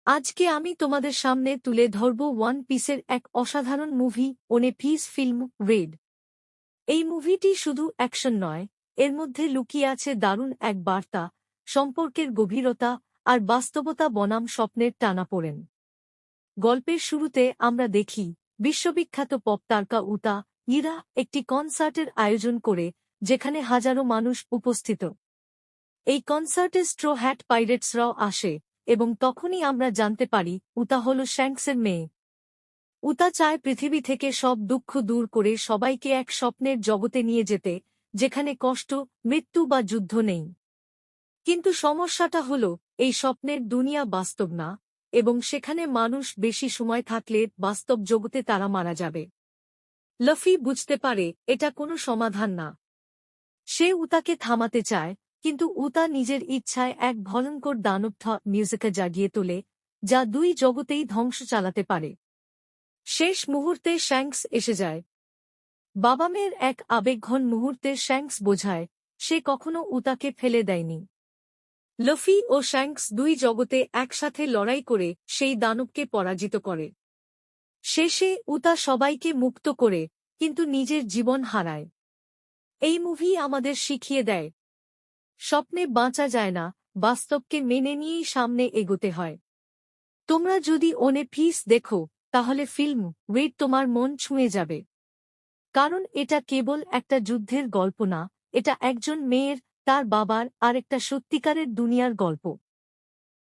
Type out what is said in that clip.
আজকে আমি তোমাদের সামনে তুলে ধরব ওয়ান পিসের এক অসাধারণ movie one piece film red. এই মুভিটি শুধু অ্যাকশন নয়, এর মধ্যে লুকিয়ে আছে দারুণ এক বার্তা, সম্পর্কের গভীরতা আর বাস্তবতা বনাম স্বপ্নের টানাপোড়েন। গল্পের শুরুতে আমরা দেখি বিশ্ববিখ্যাত পপ তারকা উতা ইরা একটি কনসার্টের আয়োজন করে, যেখানে হাজারো মানুষ উপস্থিত। এই কনসার্টে স্ট্রো হ্যাট পাইরেটসরাও আসে এবং তখনই আমরা জানতে পারি উতা হল শ্যাঙ্কসের মেয়ে। উতা চায় পৃথিবী থেকে সব দুঃখ দূর করে সবাইকে এক স্বপ্নের জগতে নিয়ে যেতে, যেখানে কষ্ট, মৃত্যু বা যুদ্ধ নেই। কিন্তু সমস্যাটা হল, এই স্বপ্নের দুনিয়া বাস্তব না, এবং সেখানে মানুষ বেশি সময় থাকলে বাস্তব জগতে তারা মারা যাবে। লাফি বুঝতে পারে এটা কোনো সমাধান না। সে উতাকে থামাতে চায়, কিন্তু উতা নিজের ইচ্ছায় এক ভয়ঙ্কর দানব মিউজিকে জাগিয়ে তোলে, যা দুই জগতেই ধ্বংস চালাতে পারে। শেষ মুহূর্তে শ্যাঙ্কস এসে যায়। বাবা মেয়ের এক আবেগঘন মুহূর্তে শ্যাঙ্কস বোঝায় সে কখনো উতাকে ফেলে দেয়নি। লাফি ও শ্যাঙ্কস দুই জগতে একসাথে লড়াই করে সেই দানবকে পরাজিত করে। শেষে উতা সবাইকে মুক্ত করে, কিন্তু নিজের জীবন হারায়। এই মুভি আমাদের শিখিয়ে দেয়, স্বপ্নে বাঁচা যায় না, বাস্তবকে মেনে নিয়েই সামনে এগোতে হয়। তোমরা যদি ওনে পিস দেখো, তাহলে ফিল্ম রেড তোমার মন ছুঁয়ে যাবে। কারণ এটা কেবল একটা যুদ্ধের গল্প না, এটা একজন মেয়ের, তার বাবার আর একটা সত্যিকারের দুনিয়ার গল্প।